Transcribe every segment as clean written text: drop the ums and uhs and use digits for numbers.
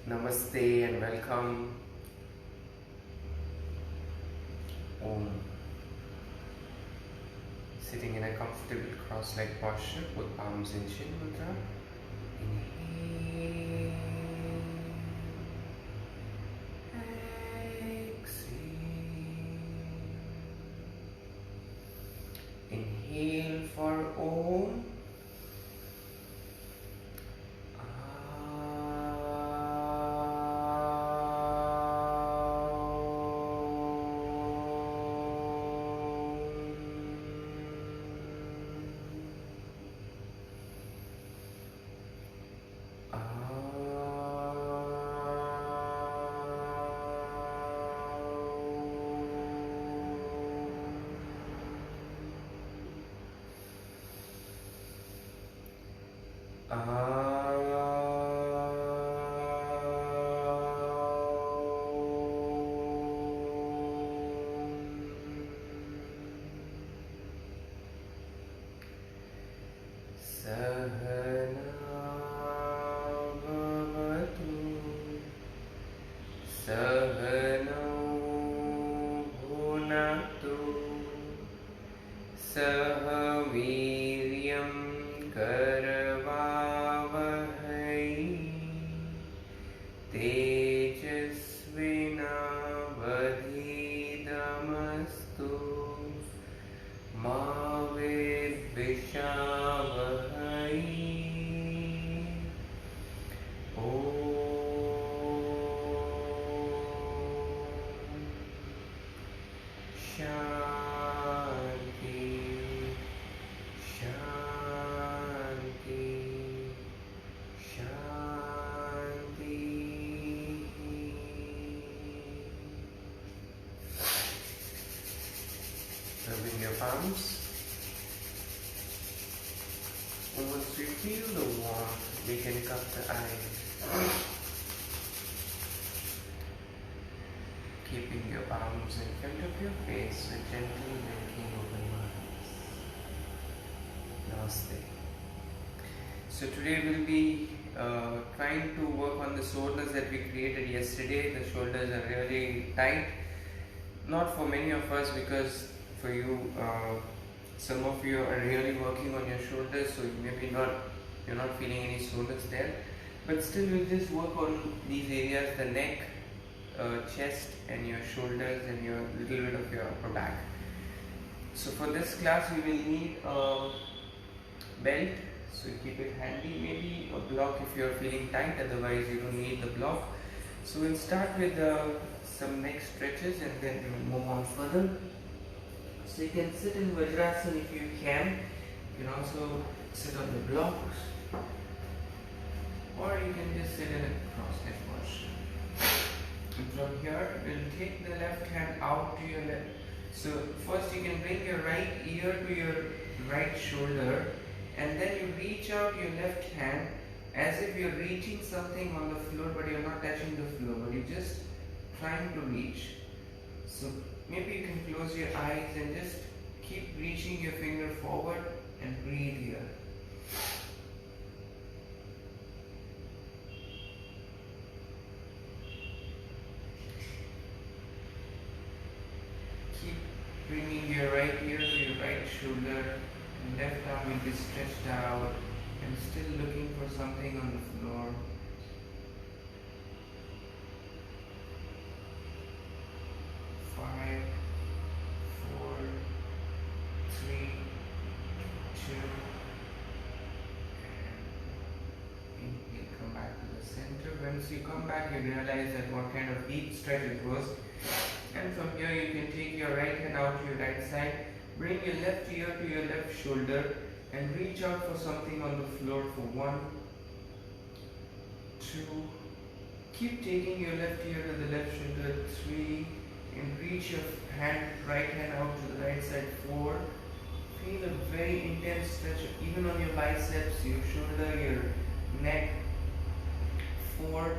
Namaste and welcome. Om. Sitting in a comfortable cross-legged posture with palms in chin mudra. Inhale. Exhale. Inhale for Om. Sahana bhunatu sahaviryam karavavahai tejasvinavadhidamastu ma vidvishavahai. Shanti, Shanti, Shanti. Rubbing your palms. And once we feel the warmth, we can cup the eyes. Keeping your palms in front of your face with gently blinking open eyes. Namaste. So today we'll be trying to work on the soreness that we created yesterday. The shoulders are really tight. Not for many of us, because for you, some of you are really working on your shoulders, so maybe you're not feeling any soreness there. But still, we'll just work on these areas: the neck, chest, and your shoulders, and your little bit of your upper back. So for this class, we will need a belt. So keep it handy. Maybe a block if you are feeling tight. Otherwise, you don't need the block. So we'll start with some neck stretches, and then we will move on further. So you can sit in Vajrasana if you can. You can also sit on the blocks, or you can just sit in a cross-legged posture. And from here, we'll take the left hand out to your left. So first you can bring your right ear to your right shoulder, and then you reach out your left hand as if you're reaching something on the floor, but you're not touching the floor, but you're just trying to reach. So maybe you can close your eyes and just keep reaching your finger forward and breathe here. Keep bringing your right ear to your right shoulder, and left arm will be stretched out and still looking for something on the floor. 5, 4, 3, 2, and you'll come back to the center. Once you come back, you realize that what kind of deep stretch it was. And from here, you can take your right hand out to your right side, bring your left ear to your left shoulder, and reach out for something on the floor for 1, 2. Keep taking your left ear to the left shoulder, 3, and reach your right hand out to the right side, 4. Feel a very intense stretch even on your biceps, your shoulder, your neck, 4.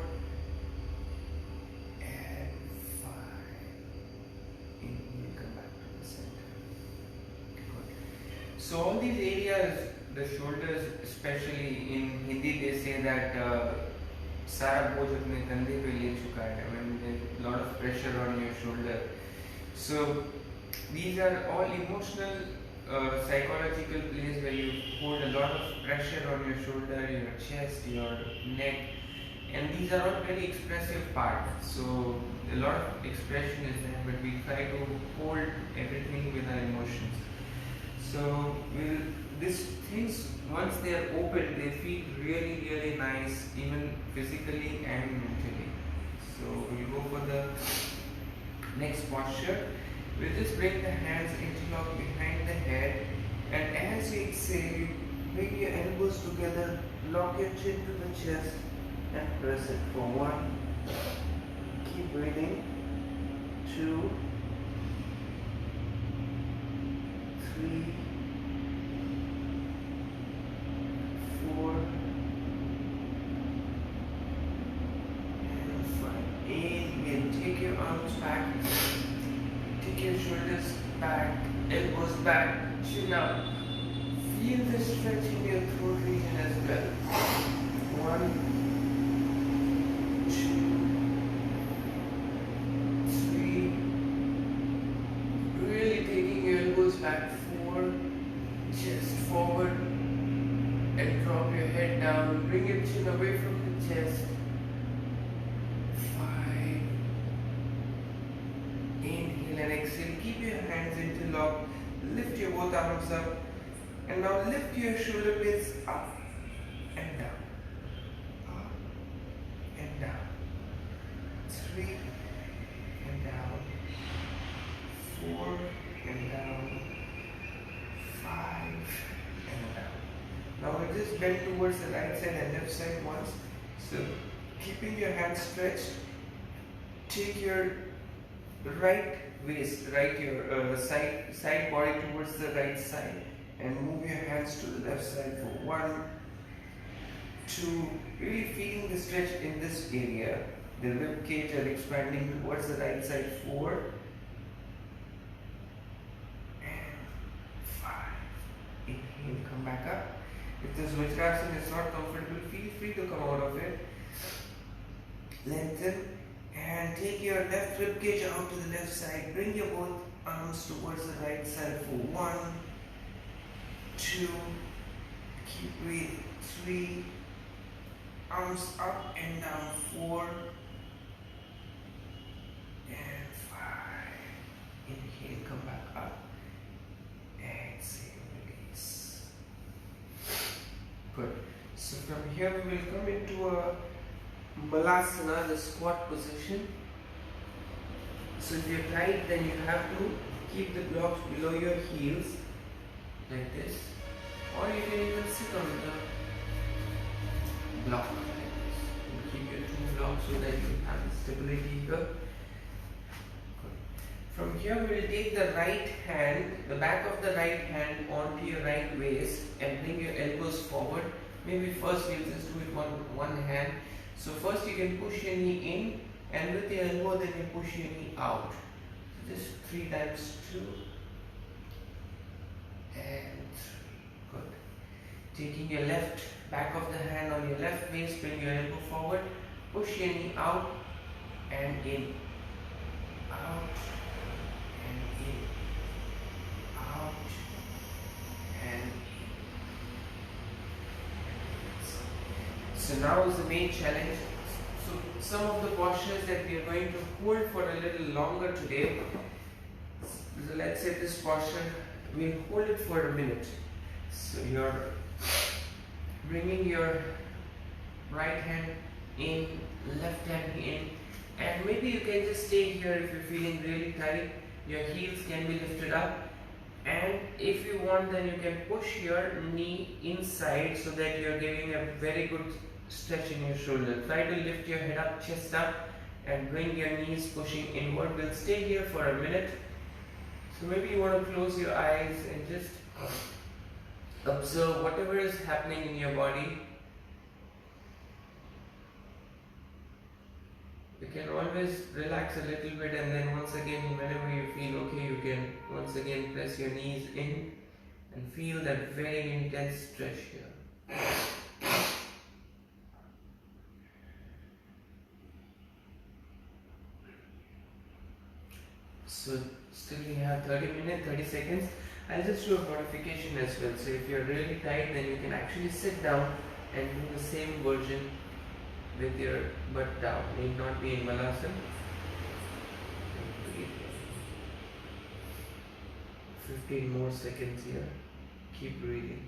So all these areas, the shoulders, especially in Hindi, they say that सारा बोझ अपने कंधे पे ले चुका है, when there's a lot of pressure on your shoulder. So these are all emotional, psychological plays where you hold a lot of pressure on your shoulder, your chest, your neck, and these are all very expressive parts. So a lot of expression is there, but we try to hold everything with our emotions. So these things, once they are open, they feel really nice, even physically and mentally. So we'll go for the next posture. We'll just bring the hands interlock behind the head, and as you exhale, bring your elbows together, lock your chin to the chest, and press it for 1. Keep breathing. 2, 3, 4, and 5. Inhale, take your arms back, take your shoulders back, elbows back, chin up. Feel the stretch in your throat region as well. 1, 2, 3. Really taking your elbows back. 4. Chest forward and drop your head down. Bring your chin away from the chest. 5. Inhale and exhale. Keep your hands interlocked. Lift your both arms up. And now lift your shoulder blades up and down. Up and down. 3 and down. 4 and down. 5 and down. Now we just bend towards the right side and left side once. So keeping your hands stretched, take your right waist, your side body towards the right side, and move your hands to the left side for 1, 2. Really feeling the stretch in this area. The rib cage are expanding towards the right side. 4 and 5. Inhale, come back up. If this Vajrasana is not comfortable, feel free to come out of it. Lengthen and take your left rib cage out to the left side. Bring your both arms towards the right side for 1, 2. Keep breathing. 3. Arms up and down. 4 and 5. Inhale, come back up. Exhale, release. Good. So from here we will come into a Balasana, the squat position. So if you're tight, then you have to keep the blocks below your heels like this, or you can even sit on the block like this. You keep your 2 blocks so that you have stability here. Good. From here we will take the right hand, the back of the right hand onto your right waist, and bring your elbows forward. Maybe first we'll just do it one hand. So first you can push your knee in, and with the elbow then you push your knee out. So just 3 times. 2 and 3. Good. Taking your left back of the hand on your left waist, bring your elbow forward, push your knee out and in, out and in, out and in. So now is the main challenge. So some of the postures that we are going to hold for a little longer today. So let's say this posture, we'll hold it for a minute. So you're bringing your right hand in, left hand in, and maybe you can just stay here if you're feeling really tight. Your heels can be lifted up, and if you want, then you can push your knee inside so that you're giving a very good stretch in your shoulder. Try to lift your head up, chest up, and bring your knees pushing inward. We'll stay here for a minute. So maybe you want to close your eyes and just observe whatever is happening in your body. You can always relax a little bit, and then once again, whenever you feel okay, you can once again press your knees in and feel that very intense stretch here. So still we have 30 minutes, 30 seconds. I'll just do a modification as well. So if you're really tight, then you can actually sit down and do the same version with your butt down. Need not be in Malasana. 15 more seconds here. Keep breathing.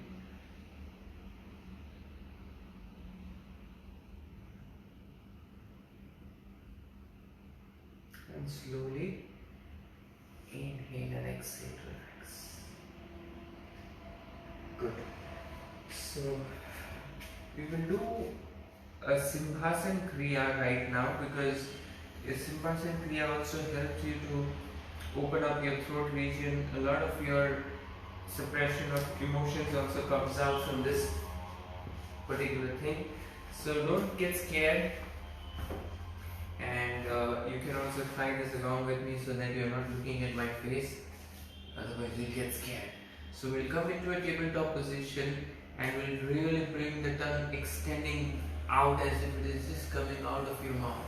And slowly inhale and exhale, relax. Good. So we will do a Simhasan Kriya right now, because a Simhasan Kriya also helps you to open up your throat region. A lot of your suppression of emotions also comes out from this particular thing. So don't get scared, and you can also try this along with me so that you're not looking at my face, otherwise you'll get scared. So we'll come into a tabletop position and we'll really bring the tongue extending out as if it is just coming out of your mouth.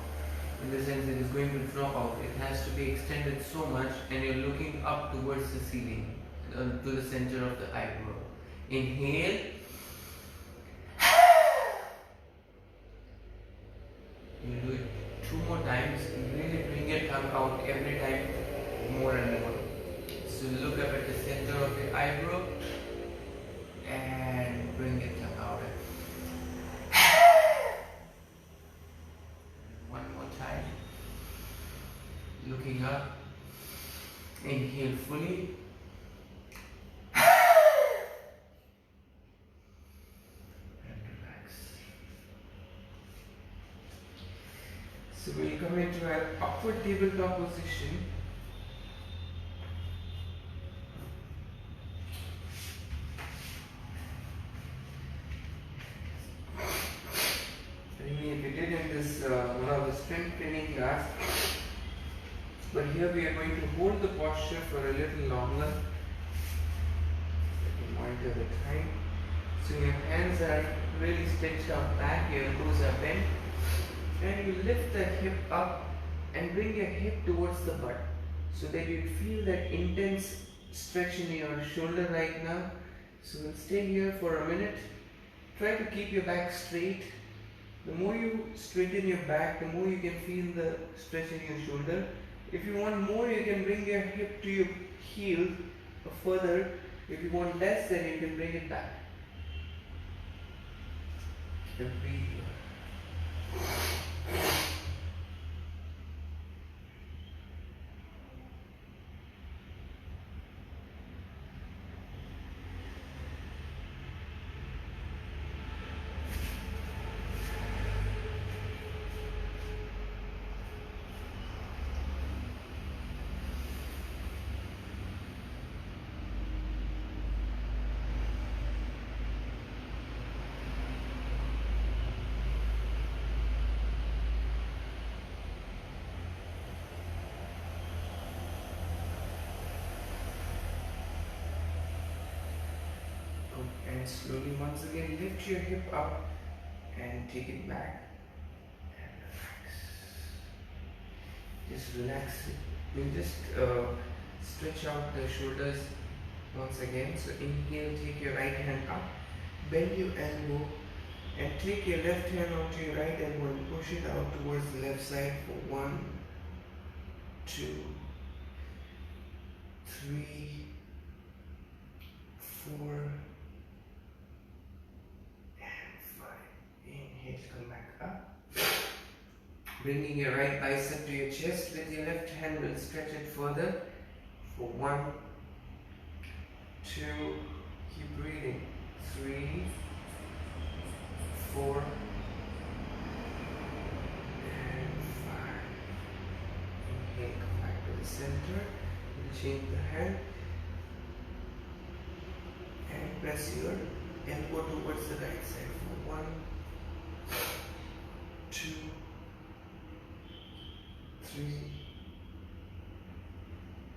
In the sense it is going to drop out. It has to be extended so much, and you're looking up towards the ceiling, to the center of the eyebrow. Inhale. You do it 2 more times. Really bring your tongue out every time, more and more. So look up at the center of your eyebrow and bring your tongue out. One more time. Looking up. Inhale fully. And relax. So we'll come into an upward tabletop position. We did in this one of the strength training class, but here we are going to hold the posture for a little longer. Let me monitor the time. So your hands are really stretched out back, your elbows are bent, and you lift the hip up and bring your hip towards the butt, so that you feel that intense stretch in your shoulder right now. So we'll stay here for a minute. Try to keep your back straight. The more you straighten your back, the more you can feel the stretch in your shoulder. If you want more, you can bring your hip to your heel further. If you want less, then you can bring it back. And breathe. And slowly once again lift your hip up and take it back and relax. Just relax it. You just stretch out the shoulders once again. So inhale, take your right hand up, bend your elbow, and take your left hand onto your right elbow and push it out towards the left side for 1, 2, 3, 4, come back up. Bringing your right bicep to your chest with your left hand, will stretch it further for 1, 2, keep breathing, 3, 4, and 5. Inhale, come back to the center. We'll change the hand and press your elbow towards the right side for 1, 2, 3,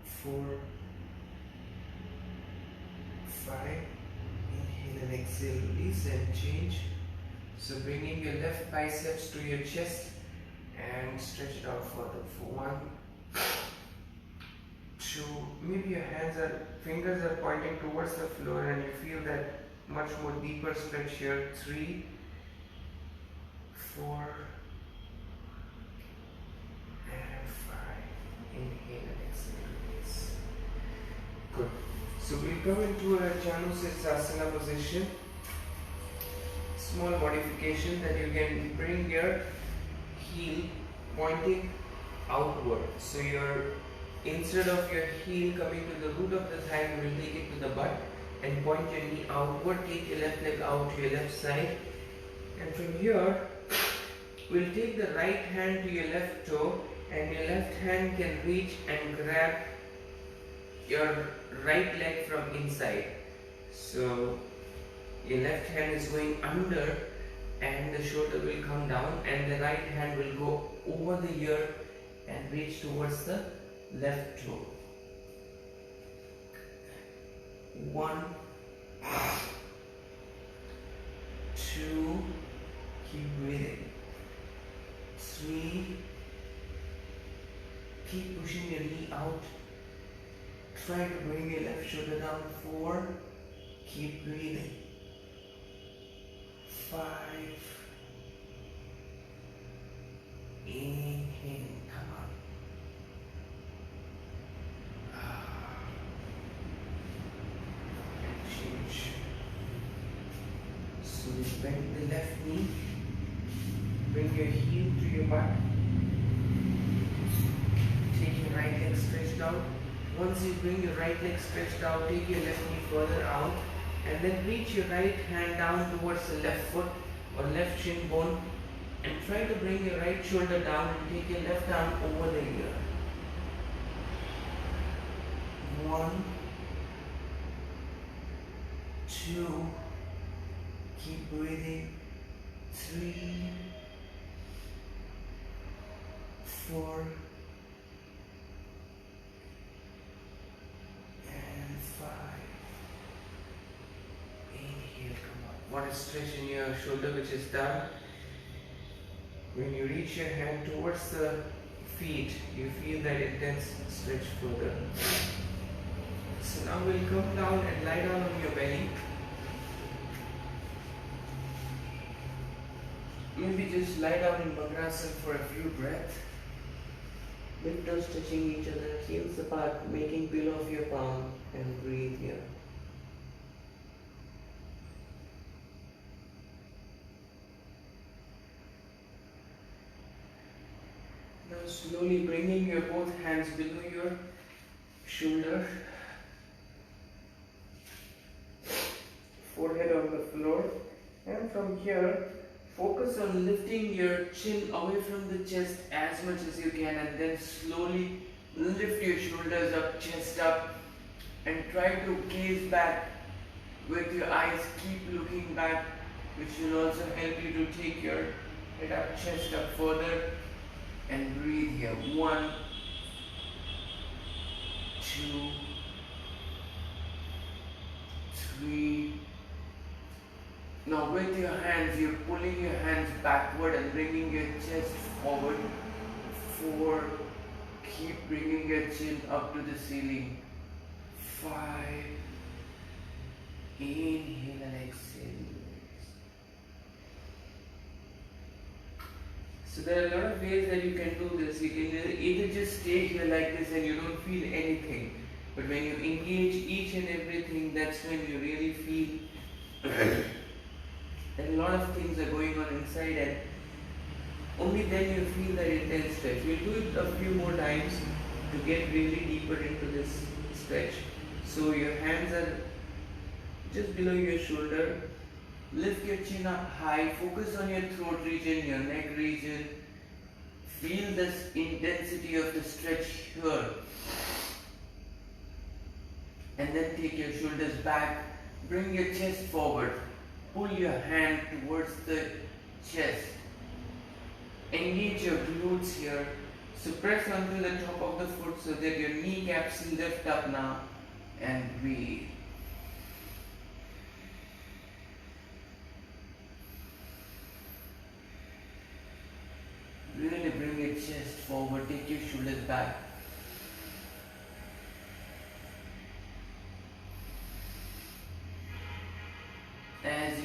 4, 5. Inhale and exhale, release and change. So bringing your left biceps to your chest and stretch it out further for 1, to, maybe your fingers are pointing towards the floor and you feel that much more deeper stretch here. 3, 4, and 5. Inhale and exhale, release. Good. So we come into a Janusasana position. Small modification that you can bring your heel pointing outward. So instead of your heel coming to the root of the thigh, you will take it to the butt and point your knee outward. Take your left leg out to your left side. And from here, we'll take the right hand to your left toe, and your left hand can reach and grab your right leg from inside. So your left hand is going under and the shoulder will come down, and the right hand will go over the ear and reach towards the left toe. 1, 2, keep breathing. 3, keep pushing your knee out. Try to bring your left shoulder down. 4, keep breathing. 5, inhale, come on. Change. So you bend the left knee, bring your heel to your butt, take your right leg stretched out. Once you bring your right leg stretched out, take your left knee further out, and then reach your right hand down towards the left foot or left shin bone, and try to bring your right shoulder down and take your left arm over the ear. 1, 2, keep breathing. 3, 4, and 5. Inhale, come on. What a stretch in your shoulder which is done. When you reach your hand towards the feet, you feel that intense stretch further. So now we'll come down and lie down on your belly. Maybe just lie down in Bhakrasana for a few breaths. Big toes touching each other, heels apart, making pillow of your palm, and breathe here. Now slowly bringing your both hands below your shoulder, forehead on the floor, and from here focus on lifting your chin away from the chest as much as you can, and then slowly lift your shoulders up, chest up, and try to gaze back with your eyes. Keep looking back, which will also help you to take your head up, chest up further, and breathe here. 1, 2, 3. Now with your hands, you're pulling your hands backward and bringing your chest forward. 4, keep bringing your chin up to the ceiling. 5, inhale and exhale. So there are a lot of ways that you can do this. You can either just stay here like this and you don't feel anything. But when you engage each and everything, that's when you really feel that a lot of things are going on inside, and only then you feel that intense stretch. We'll do it a few more times to get really deeper into this stretch. So your hands are just below your shoulder. Lift your chin up high, focus on your throat region, your neck region. Feel this intensity of the stretch here. And then take your shoulders back, bring your chest forward, pull your hand towards the chest. Engage your glutes here. So press onto the top of the foot so that your kneecaps lift up now, and breathe. Really bring your chest forward, take your shoulders back.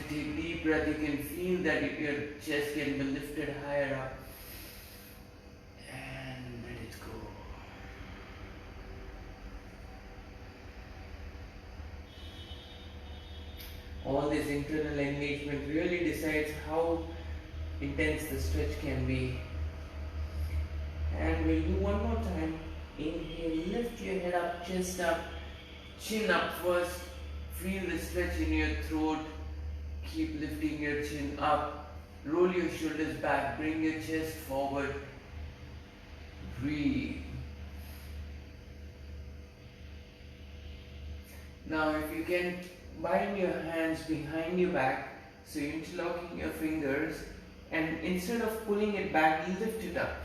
take deep breath. You can feel that your chest can be lifted higher up. And let it go. All this internal engagement really decides how intense the stretch can be. And we'll do one more time. Inhale, lift your head up, chest up, chin up first. Feel the stretch in your throat. Keep lifting your chin up. Roll your shoulders back, bring your chest forward. Breathe. Now if you can bind your hands behind your back, so you're interlocking your fingers, and instead of pulling it back, lift it up.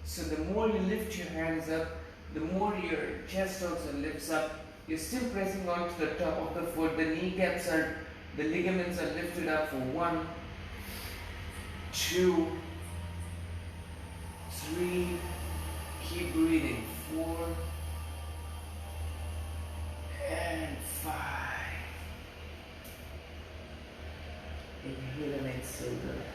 So the more you lift your hands up, the more your chest also lifts up. You're still pressing onto the top of the foot. The kneecaps are, the ligaments are lifted up for 1, 2, 3. Keep breathing. 4 and 5. Inhale and exhale, relax.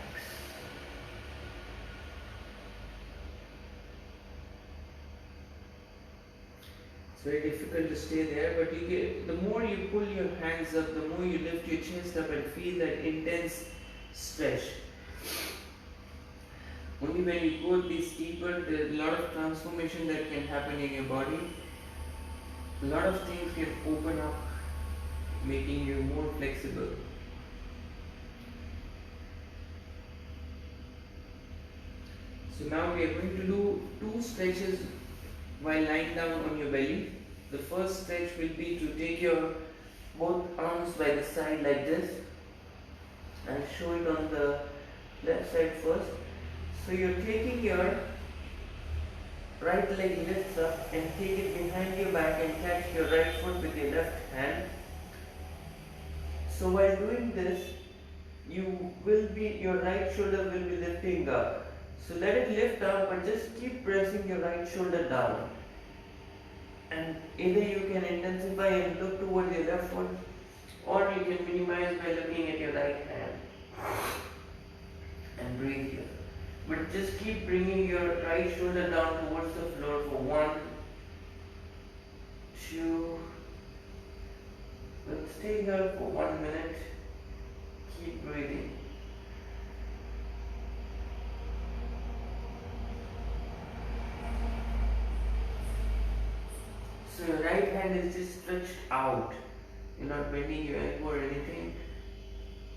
It's very difficult to stay there, but you get, the more you pull your hands up, the more you lift your chest up and feel that intense stretch. Only when you go this deeper, there's a lot of transformation that can happen in your body. A lot of things can open up, making you more flexible. So now we are going to do 2 stretches while lying down on your belly. The first stretch will be to take your both arms by the side like this. I'll show it on the left side first. So you're taking your right leg lifts up and take it behind your back and catch your right foot with your left hand. So while doing this, your right shoulder will be lifting up. So let it lift up, but just keep pressing your right shoulder down. And either you can intensify and look towards your left foot, or you can minimize by looking at your right hand. And breathe here. But just keep bringing your right shoulder down towards the floor for 1, 2. We'll stay here for 1 minute. Keep breathing. So your right hand is just stretched out. You're not bending your elbow or anything.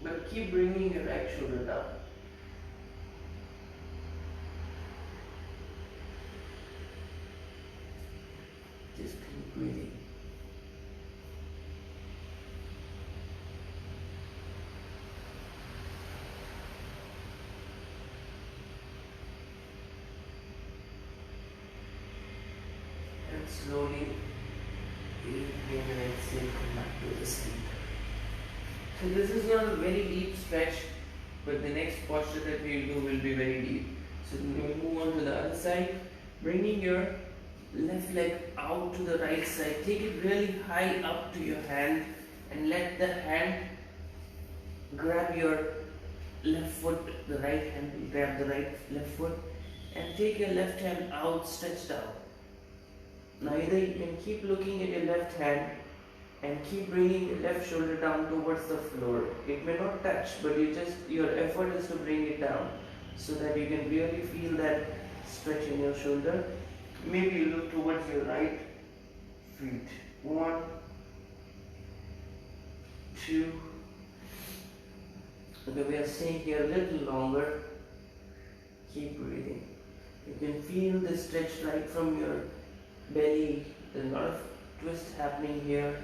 But keep bringing your right shoulder down. Just keep breathing. And slowly inhale and exhale, come back to the sleep. So this is not a very deep stretch, but the next posture that we will do will be very deep. So we will move on to the other side, bringing your left leg out to the right side. Take it really high up to your hand and let the hand grab your left foot, the right hand will grab the left foot, and take your left hand out, stretched out. Now either you can keep looking at your left hand and keep bringing your left shoulder down towards the floor. It may not touch, but your effort is to bring it down so that you can really feel that stretch in your shoulder. Maybe you look towards your right feet. 1, 2. Okay, we are staying here a little longer. Keep breathing. You can feel the stretch right from your belly. There's a lot of twist happening here.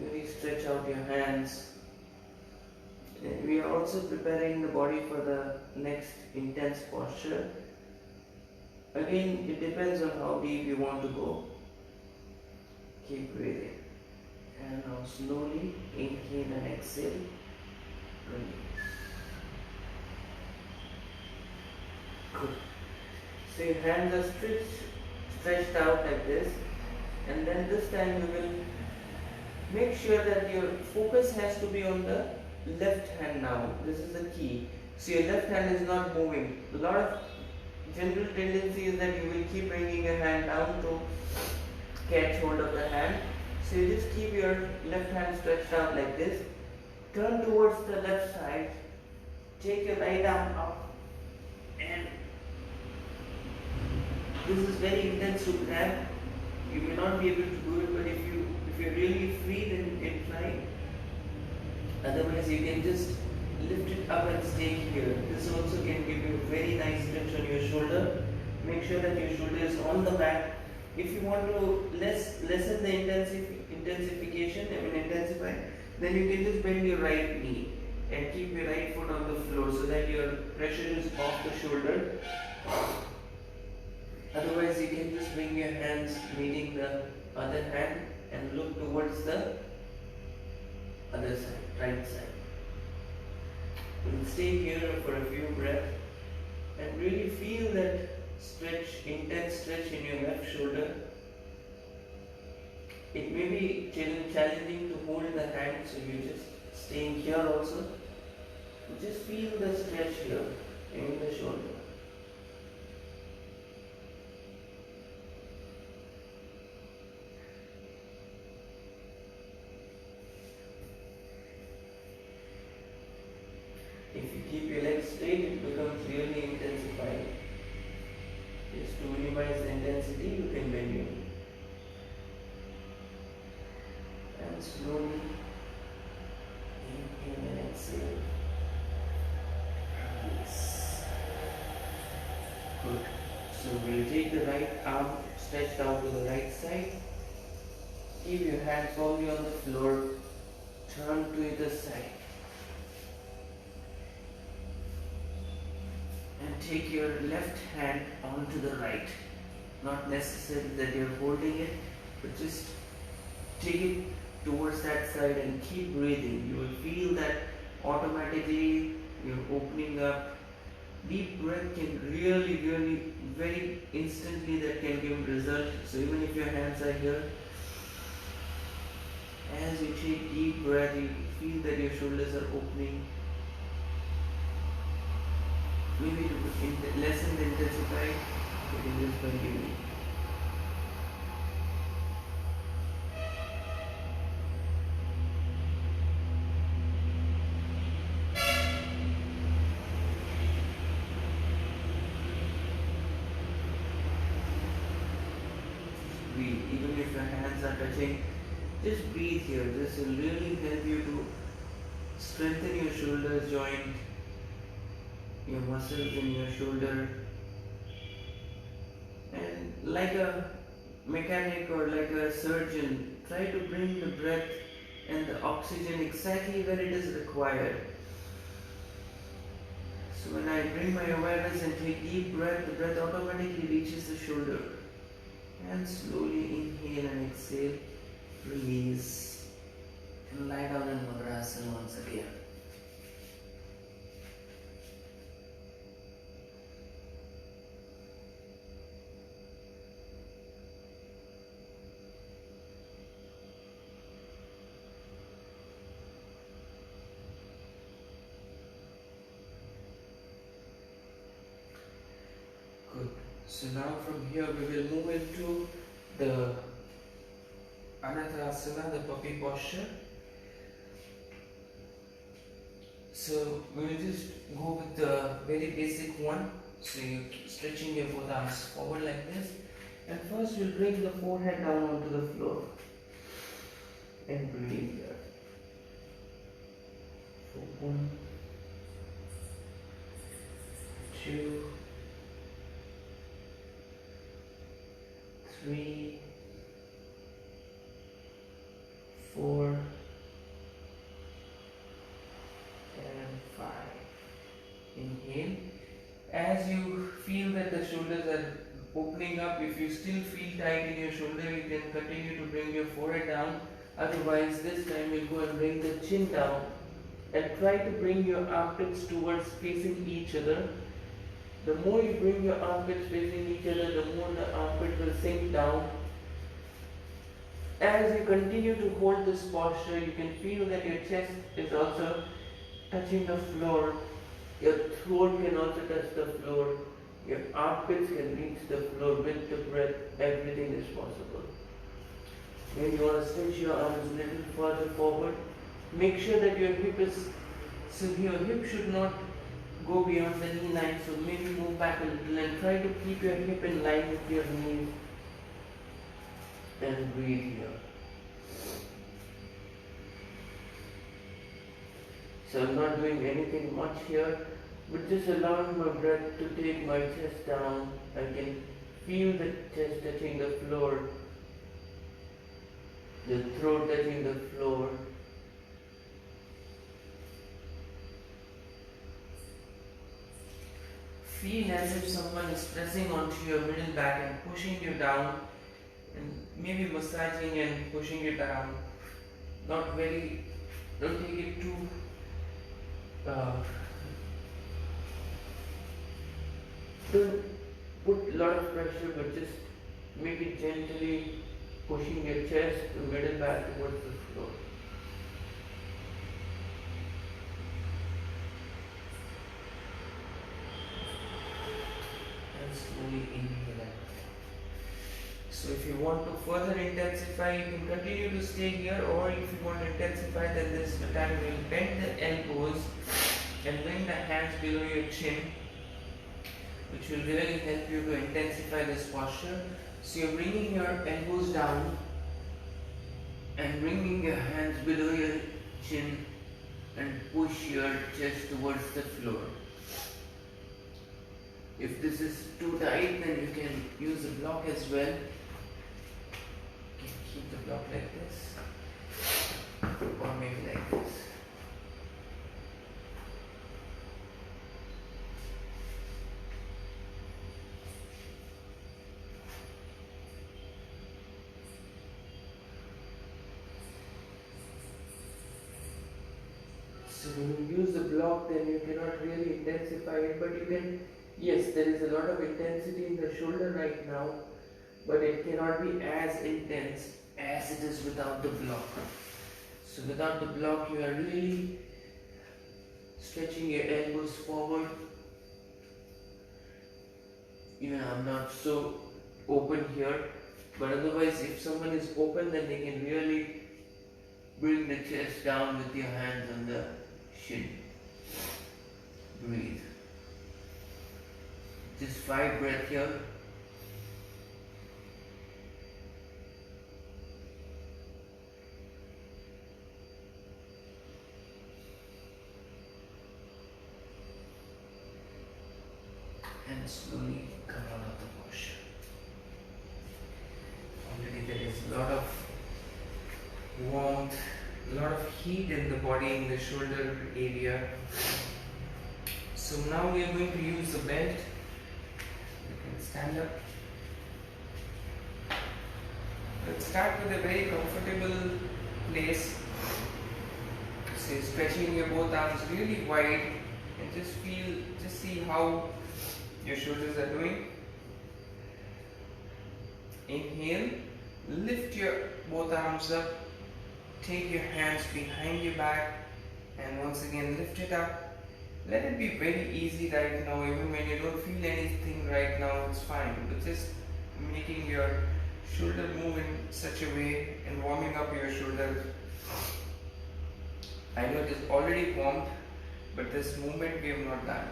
Really stretch out your hands. And we are also preparing the body for the next intense posture. Again, it depends on how deep you want to go. Keep breathing. And now slowly inhale and exhale. Release. Good. So your hands are stretched out like this. And then this time we will make sure that your focus has to be on the left hand now. This is the key. So your left hand is not moving. A lot of general tendency is that you will keep bringing your hand down to catch hold of the hand. So you just keep your left hand stretched out like this. Turn towards the left side. Take your right arm up, and this is very intense to grab. You may not be able to do it, but if you're really free, then you can try. Otherwise, you can just lift it up and stay here. This also can give you a very nice stretch on your shoulder. Make sure that your shoulder is on the back. If you want to lessen the intensify, then you can just bend your right knee and keep your right foot on the floor so that your pressure is off the shoulder. Otherwise, you can just bring your hands meeting the other hand and look towards the other side, right side. We'll stay here for a few breaths and really feel that stretch, intense stretch in your left shoulder. It may be challenging to hold the hand, so you're just staying here also. Just feel the stretch here in the shoulder. If you keep your legs straight, it becomes really intensified. Just to minimize the intensity, you can bend your knee. And slowly inhale and exhale. Release. Good. So we'll take the right arm stretched out to the right side. Keep your hands firmly on the floor. Turn to either side. And take your left hand onto the right. Not necessarily that you're holding it, but just take it towards that side and keep breathing. You will feel that automatically you're opening up. Deep breath can really very instantly that can give result. So even if your hands are here, as you take deep breath, you feel that your shoulders are opening. Maybe to lessen the intensity, you can just bend your knee. Breathe. Even if your hands are touching, just breathe here. This will really help you to strengthen your shoulder joint, your muscles in your shoulder, and like a mechanic or like a surgeon, try to bring the breath and the oxygen exactly where it is required. So when I bring my awareness and take deep breath, the breath automatically reaches the shoulder. And slowly inhale and exhale, release, and lie down in Madrasana once again. Good. So now from here we will move into the Anadasana, the puppy posture. So we will just go with the very basic one. So you're stretching your both arms forward like this. And first we'll bring the forehead down onto the floor. And breathe here. So 1, 2, 3, 4, and 5. Inhale. As you feel that the shoulders are opening up, if you still feel tight in your shoulder, you can continue to bring your forehead down. Otherwise, this time you'll go and bring the chin down and try to bring your armpits towards facing each other. The more you bring your armpits facing each other, the more the armpit will sink down. As you continue to hold this posture, you can feel that your chest is also touching the floor, your throat can also touch the floor, your armpits can reach the floor with the breath, everything is possible. When you want to stretch your arms a little further forward, make sure that your hip is, so your hip should not go beyond the knee line, so maybe move back a little and try to keep your hip in line with your knees and breathe here. So I'm not doing anything much here, but just allowing my breath to take my chest down. I can feel the chest touching the floor, the throat touching the floor. Feel as if someone is pressing onto your middle back and pushing you down, and maybe massaging and pushing you down. Don't take it too don't put a lot of pressure, but just make it gently pushing your chest, the middle back towards the floor. And slowly inhale out. So if you want to further intensify, you can continue to stay here, or if you want to intensify, then this time you will bend the elbows and bring the hands below your chin, which will really help you to intensify this posture. So you're bringing your elbows down and bringing your hands below your chin and push your chest towards the floor. If this is too tight, then you can use a block as well. You can keep the block like this, or maybe like this. So when you use the block, then you cannot really intensify it, but you can, yes, there is a lot of intensity in the shoulder right now, but it cannot be as intense as it is without the block. So without the block, you are really stretching your elbows forward. Even I'm not so open here, but otherwise if someone is open, then they can really bring the chest down with your hands on the shin. Breathe. Just 5 breaths here. And slowly come out of the posture. Already there is a lot of warmth, a lot of heat in the body, in the shoulder area. So now we are going to use the belt. You can stand up. Let's start with a very comfortable place. So stretching your both arms really wide and just see how your shoulders are doing. Inhale, lift your both arms up, take your hands behind your back, and once again lift it up. Let it be very easy right now. Even when you don't feel anything right now, it's fine, but just making your shoulder move in such a way and warming up your shoulders. I know it is already warmed, but this movement we have not done.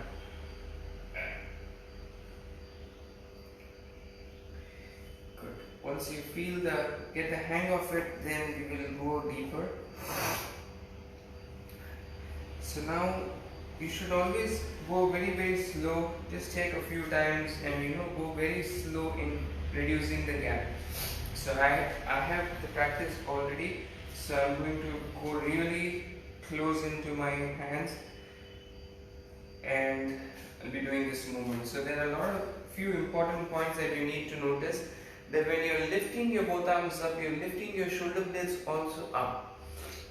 Good. Once you get the hang of it, then we will go deeper. So now you should always go very slow. Just take a few times and go very slow in reducing the gap. So I have the practice already. So I'm going to go really close into my hands and I'll be doing this movement. So there are few important points that you need to notice. That when you're lifting your both arms up, you're lifting your shoulder blades also up.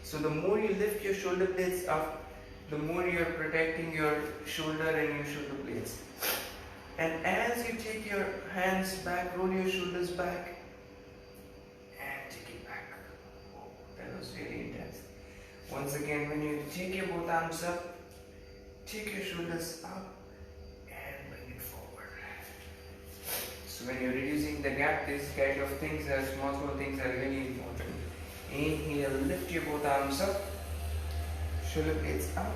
So the more you lift your shoulder blades up, the more you're protecting your shoulder and your shoulder blades. And as you take your hands back, roll your shoulders back and take it back. Once again, when you take your both arms up, take your shoulders up and bring it forward. So when you're reducing the gap, these kind of things, small things are really important. Inhale, lift your both arms up, shoulder blades up,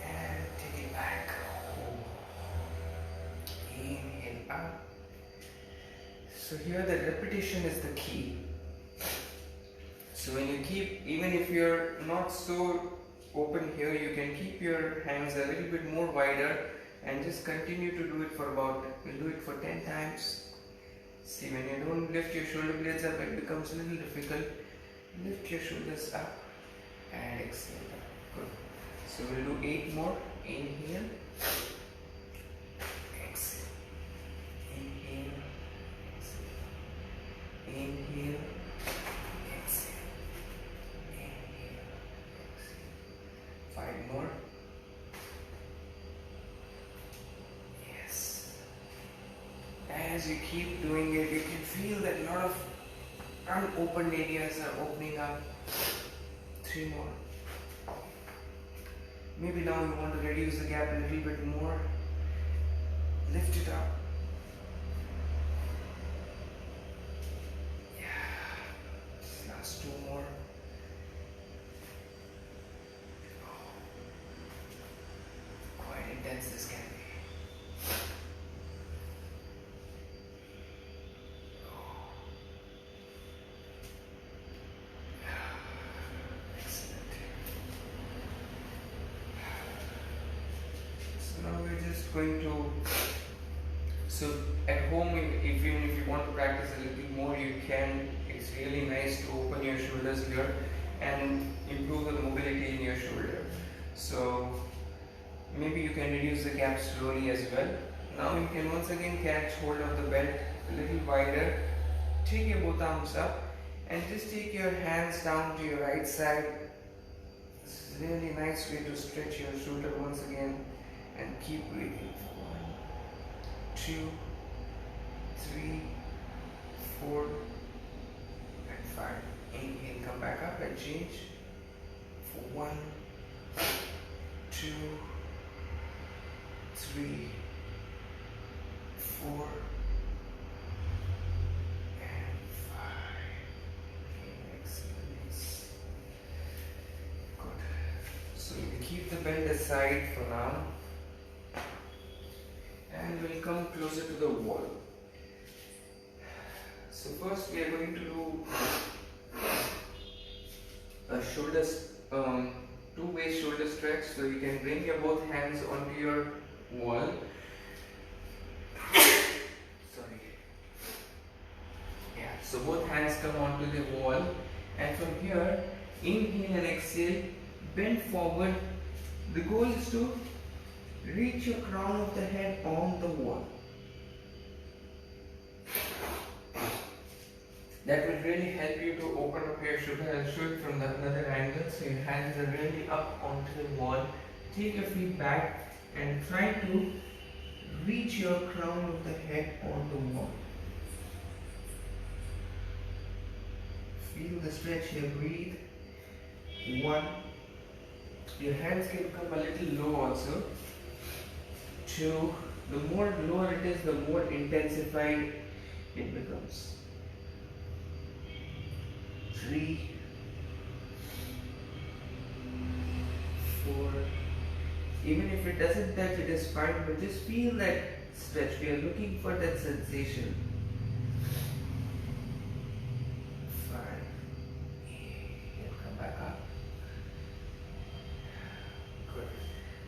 and take it back. Inhale up. So here the repetition is the key. So when you keep, even if you're not so open here, you can keep your hands a little bit more wider and just continue to do it for about, we'll do it for 10 times. See, when you don't lift your shoulder blades up, it becomes a little difficult. Lift your shoulders up and exhale. Good. So we'll do 8 more. Inhale. Exhale. Inhale. Exhale. Inhale. Exhale. Inhale. Exhale. 5 more. Yes. As you keep doing it, you can feel that a lot of unopened areas are opening up. 3 more. Maybe now you want to reduce the gap a little bit more. Lift it up. Yeah. Last 2 more. Quite intense this can be. Now we're just going to, so at home, even if you want to practice a little more, you can. It's really nice to open your shoulders here and improve the mobility in your shoulder. So maybe you can reduce the gap slowly as well. Now you can once again catch hold of the belt a little wider. Take your both arms up and just take your hands down to your right side. This is a really nice way to stretch your shoulder once again. And keep breathing. 1, 2, 3, 4, and 5. Inhale, come back up and change. For 1, 2, 3, 4, and 5. Excellent. Good. So you keep the belt aside for now. And we'll come closer to the wall. So first we are going to do a two-way shoulder stretch. So you can bring your both hands onto your wall. Sorry. Yeah. So both hands come onto the wall, and from here, inhale and exhale, bend forward. The goal is to reach your crown of the head on the wall. That will really help you to open up your shoulder. I'll show it from another angle. So your hands are really up onto the wall. Take your feet back and try to reach your crown of the head on the wall. Feel the stretch here. Breathe. 1. Your hands can come a little low also. 2. The more lower it is, the more intensified it becomes. 3, 4. Even if it doesn't touch, it is fine, but just feel that stretch. We are looking for that sensation. 5. Inhale, come back up. Good.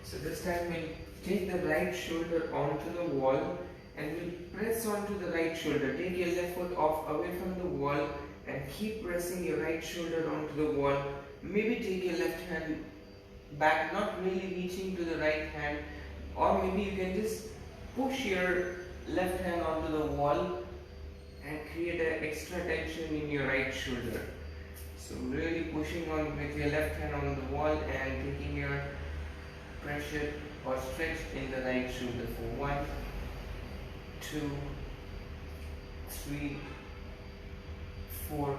So this time we'll take the right shoulder onto the wall and we'll press onto the right shoulder. Take your left foot off away from the wall and keep pressing your right shoulder onto the wall. Maybe take your left hand back, not really reaching to the right hand, or maybe you can just push your left hand onto the wall and create an extra tension in your right shoulder. So really pushing on with your left hand on the wall and taking your pressure or stretch in the right shoulder for 1, 2, 3, 4, 5.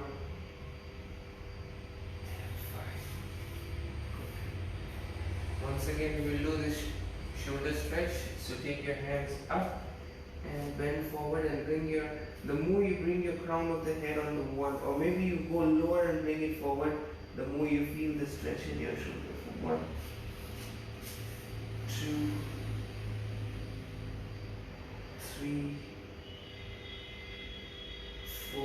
Once again, we will do this shoulder stretch. So take your hands up and bend forward and bring your, the more you bring your crown of the head on the wall, or maybe you go lower and bring it forward, the more you feel the stretch in your shoulder. For 1, 2, 3, 4,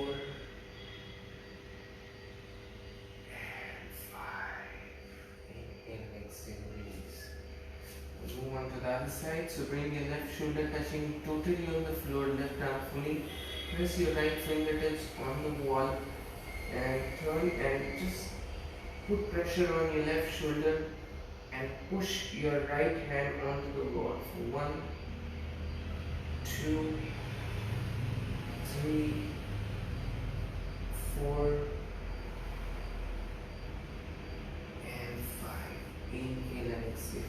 and 5. Inhale and exhale, release. Move on to the other side. So bring your left shoulder touching totally on the floor, left arm fully. Press your right fingertips on the wall and turn and just put pressure on your left shoulder and push your right hand onto the wall. For 1, 2, 3, 4, and 5. Inhale and exhale.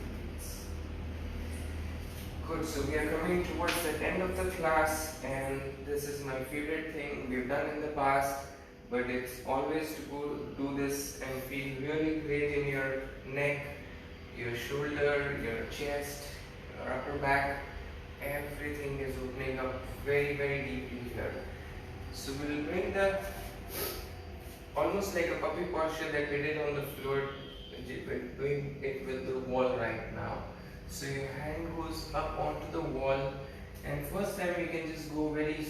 Good, so we are coming towards the end of the class, and this is my favorite thing we've done in the past, but it's always to go do this and feel really great in your neck, your shoulder, your chest, your upper back. Everything is opening up very, very deeply here. So we'll bring the, almost like a puppy posture that we did on the floor, we're doing it with the wall right now. So your hand goes up onto the wall, and first time you can just go very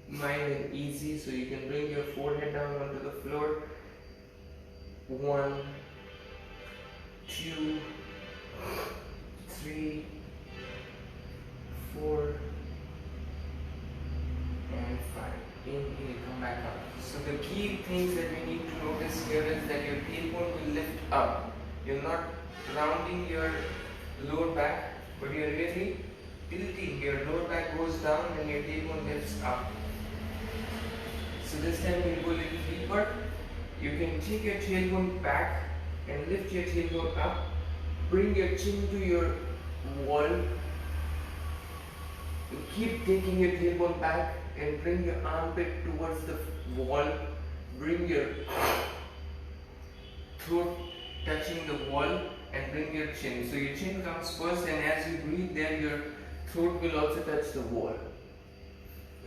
mild and easy. So you can bring your forehead down onto the floor. 1, 2, 3, 4, and 5. Inhale, come back up. So the key things that we need to notice here is that your tailbone will lift up. You're not rounding your lower back, but you're really tilting. Your lower back goes down and your tailbone lifts up. So this time we'll go a little deeper. You can take your tailbone back and lift your tailbone up. Bring your chin to your wall. You keep taking your tailbone back and bring your armpit towards the wall. Bring your throat touching the wall and bring your chin. So your chin comes first, and as you breathe there, your throat will also touch the wall.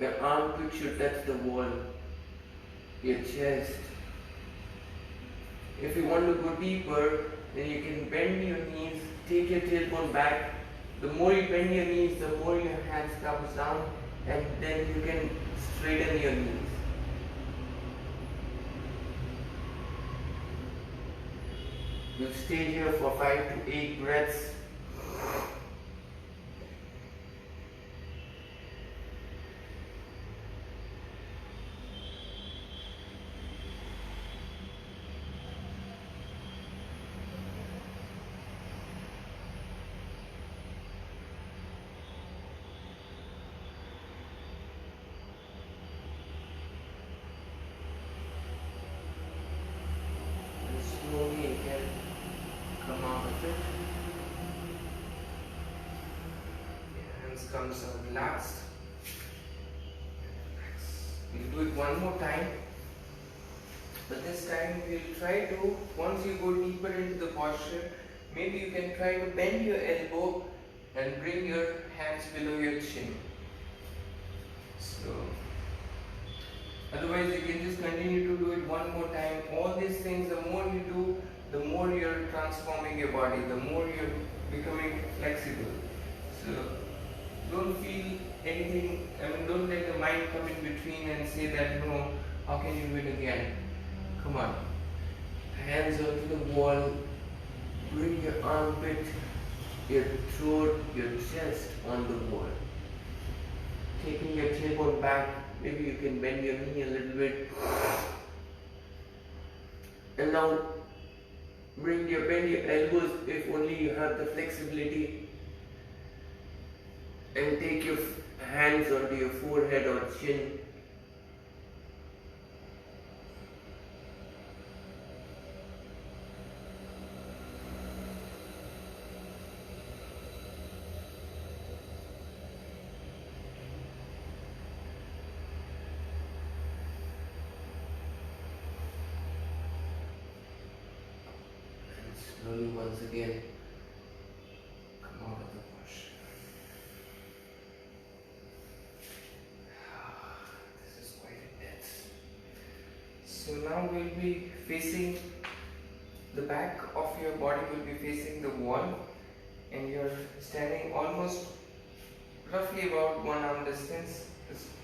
Your armpit should touch the wall. Your chest. If you want to go deeper, then you can bend your knees, take your tailbone back. The more you bend your knees, the more your hands comes down, and then you can straighten your knees. We'll stay here for 5 to 8 breaths. And slowly again come out of it. Your hands comes out last. We'll do it one more time. But this time we'll try to, once you go deeper into the posture, maybe you can try to bend your elbow and bring your hands below your chin. So, otherwise you can just continue to do it one more time. All these things, the more you do, the more you're transforming your body, the more you're becoming flexible. So, don't feel anything, don't let the mind come in between and say that, no, how can you do it again? Come on. Hands onto the wall. Bring your armpit, your throat, your chest on the wall. Taking your tailbone back, maybe you can bend your knee a little bit. And now bend your elbows if only you have the flexibility. And take your hands onto your forehead or chin. And slowly once again now we'll be facing the back of your body will be facing the wall, and you're standing almost roughly about one arm distance,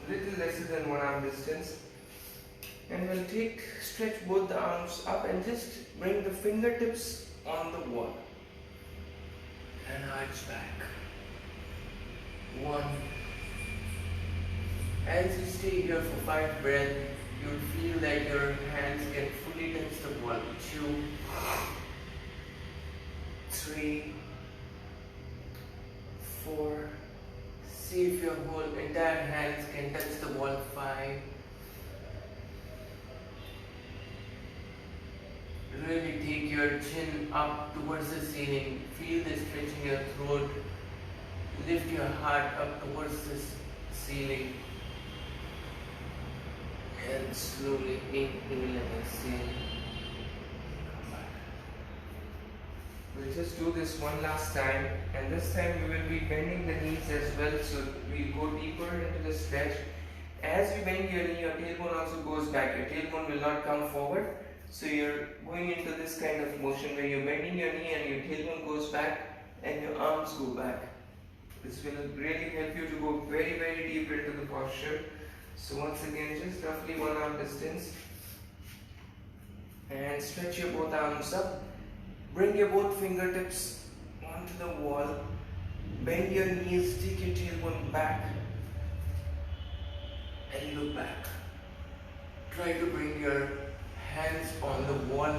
little lesser than one arm distance. And we'll stretch both the arms up and just bring the fingertips on the wall and arch back. 1. As you stay here for 5 breaths, you'll feel that your hands can fully touch the wall. 2, 3, 4. See if your whole entire hands can touch the wall. 5. Really take your chin up towards the ceiling. Feel the stretch in your throat. Lift your heart up towards the ceiling. And slowly inhale and exhale. Come back. We'll just do this one last time, and this time we will be bending the knees as well, so we'll go deeper into the stretch. As you bend your knee, your tailbone also goes back. Your tailbone will not come forward. So you're going into this kind of motion where you're bending your knee and your tailbone goes back and your arms go back. This will really help you to go very, very deep into the posture. So once again, just roughly one arm distance. And stretch your both arms up. Bring your both fingertips onto the wall. Bend your knees, take your tailbone back. And look back. Try to bring your hands on the wall,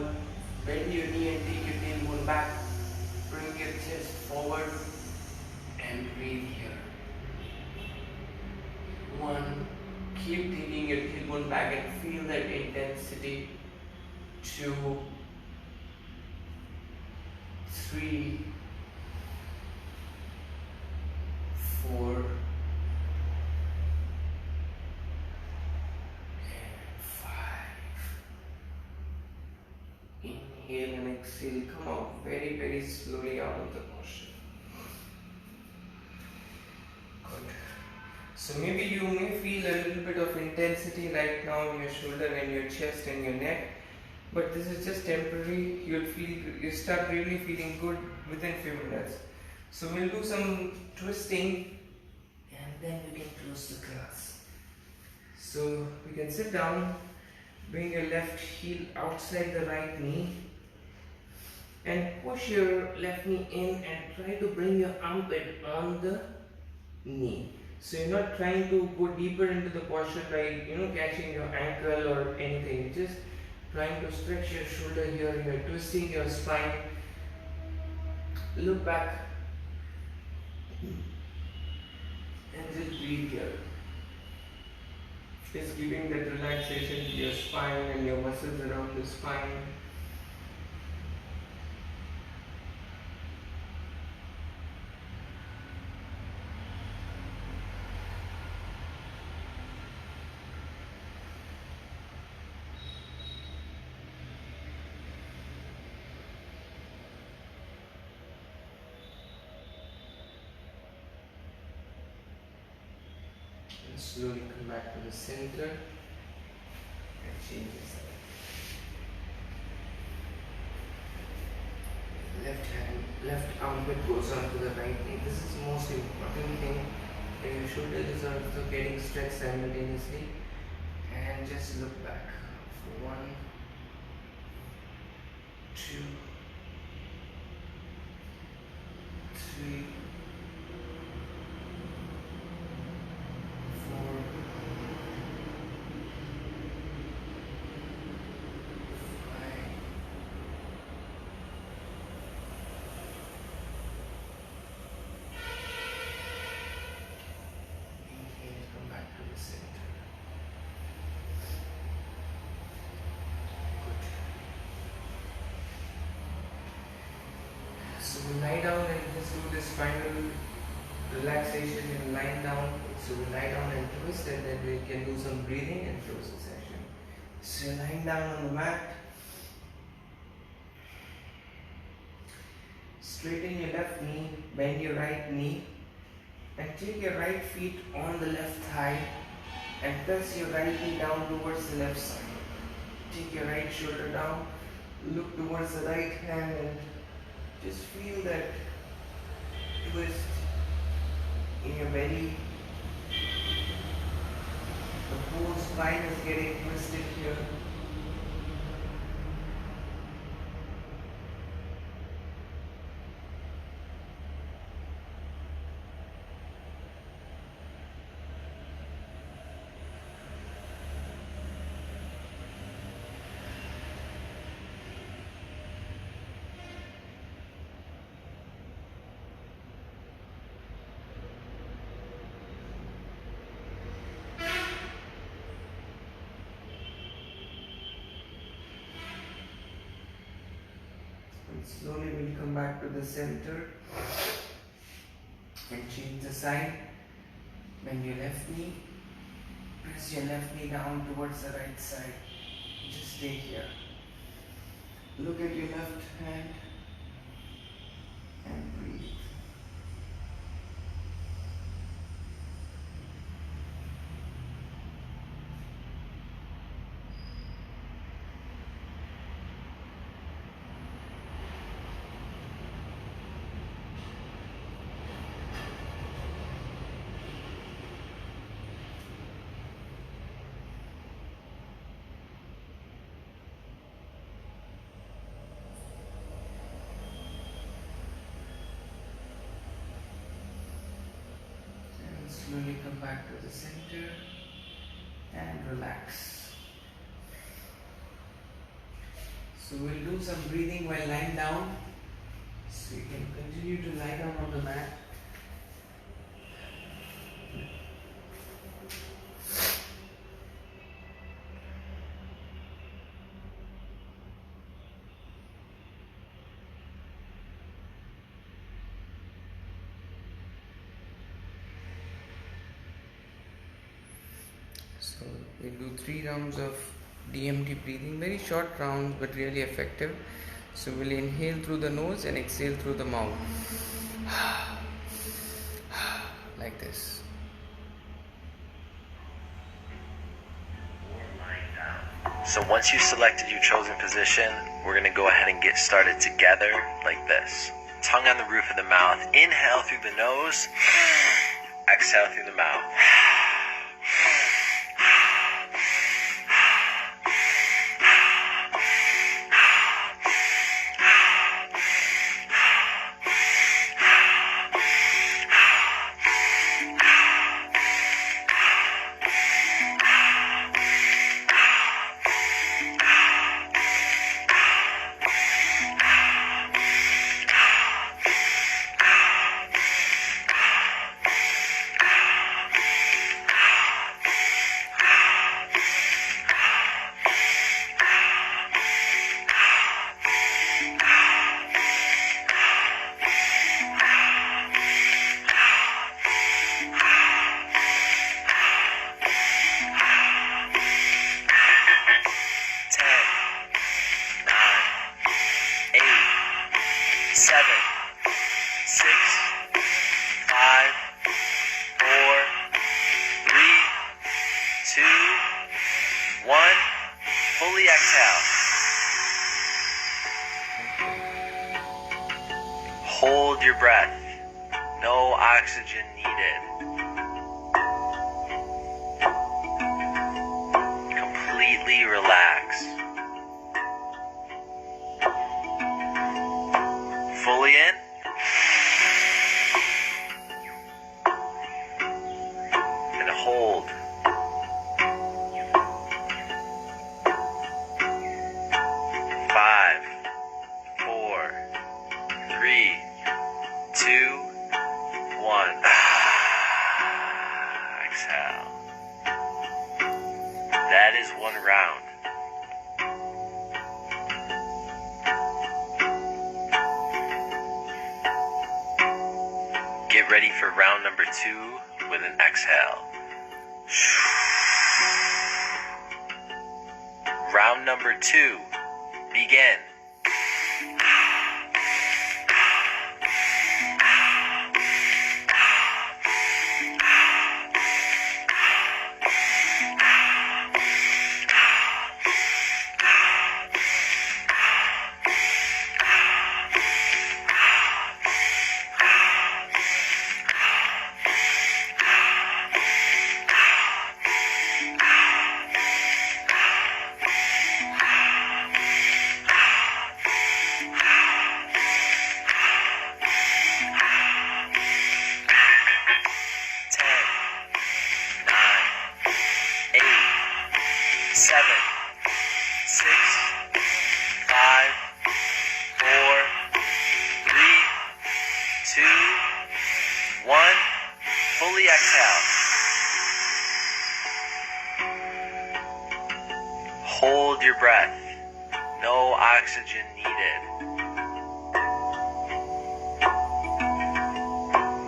bend your knee and take your tailbone back, bring your chest forward and breathe here. 1, keep taking your tailbone back and feel that intensity. 2, 3, 4, inhale and exhale. Come out very, very slowly out of the posture. Good. So maybe you may feel a little bit of intensity right now in your shoulder and your chest and your neck, but this is just temporary. You start really feeling good within few minutes. So we'll do some twisting and then we can close the class. So we can sit down, bring your left heel outside the right knee and push your left knee in and try to bring your armpit on the knee. So you're not trying to go deeper into the posture by catching your ankle or anything. You're just trying to stretch your shoulder here. You're twisting your spine. Look back and just breathe here. Just giving that relaxation to your spine and your muscles around the spine. And slowly come back to the center and change the side. Left armpit goes onto the right knee. This is the most important thing. And your shoulders are also getting stretched simultaneously. And just look back for 1, 2, 3, 4, 5, inhale, come back to the center. Good. So we lie down and just do this final relaxation and lying down. So we lie down and twist, and then we can do some breathing and close the session. So you're lying down on the mat. Straighten your left knee, bend your right knee, and take your right feet on the left thigh and press your right knee down towards the left side. Take your right shoulder down, look towards the right hand and just feel that twist in your belly. The whole spine is getting twisted here. Slowly we'll come back to the center and change the side. Bend your left knee, press your left knee down towards the right side. Just stay here. Look at your left hand and breathe. Slowly come back to the center and relax. So we'll do some breathing while lying down. So you can continue to lie down on the mat. So we'll do 3 rounds of DMT breathing, very short rounds but really effective. So we'll inhale through the nose and exhale through the mouth. Like this. So once you've selected your chosen position, we're going to go ahead and get started together like this. Tongue on the roof of the mouth. Inhale through the nose. Exhale through the mouth. Fully exhale. Hold your breath. No oxygen needed. Completely relax. Fully in. And hold. Five, 4, 3, 2, 1. Exhale. That is 1 round. Get ready for round number 2 with an exhale. Round number 2. Begin. 1. Fully exhale. Hold your breath. No oxygen needed.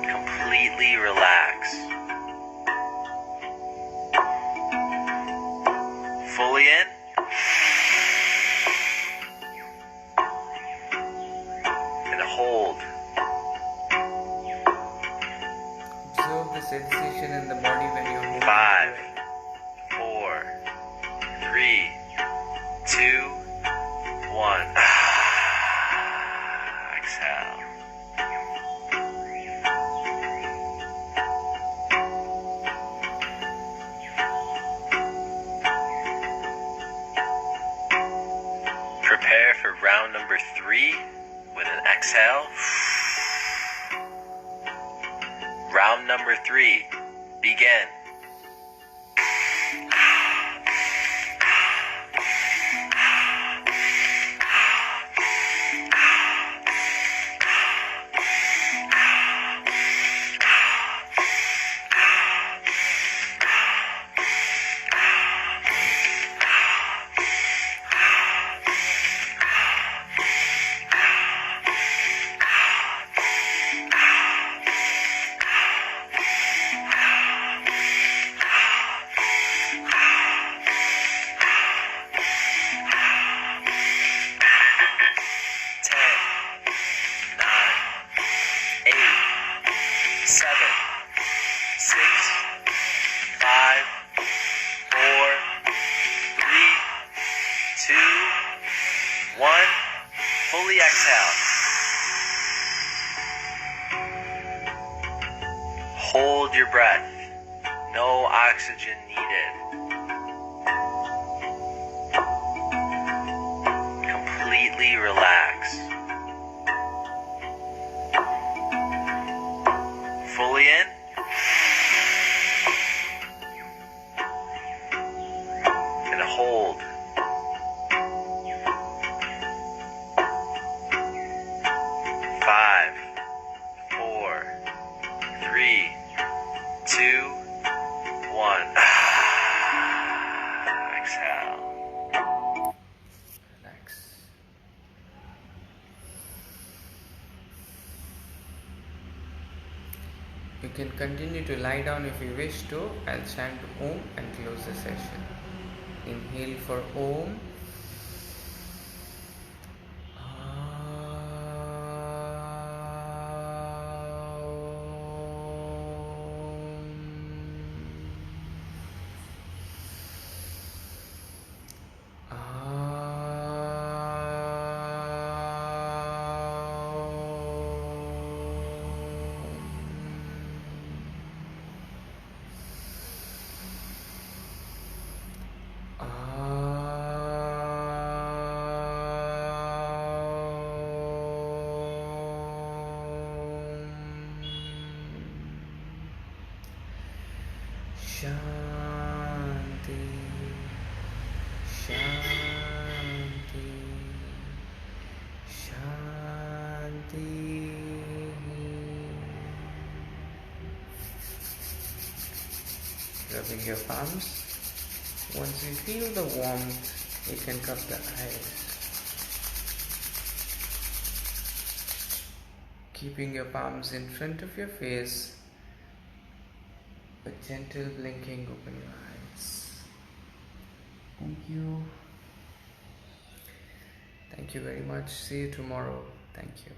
Completely relax. Fully in. And hold. Observe the sensation in the body when you're moving. 5, 4, 3, 2, 1. Exhale. Prepare for round number 3 with an exhale. Round number 3. Begin. Fully exhale. Hold your breath. No oxygen needed. Completely relax. Fully in. And hold. 5, 4, 3, 2, 1. Exhale. Relax. You can continue to lie down if you wish to. I'll chant Om and close the session. Inhale for Om. Shanti, Shanti, Shanti. Rubbing your palms. Once you feel the warmth, you can cup the eyes. Keeping your palms in front of your face. A gentle blinking, open your eyes. Thank you. Thank you very much. See you tomorrow. Thank you.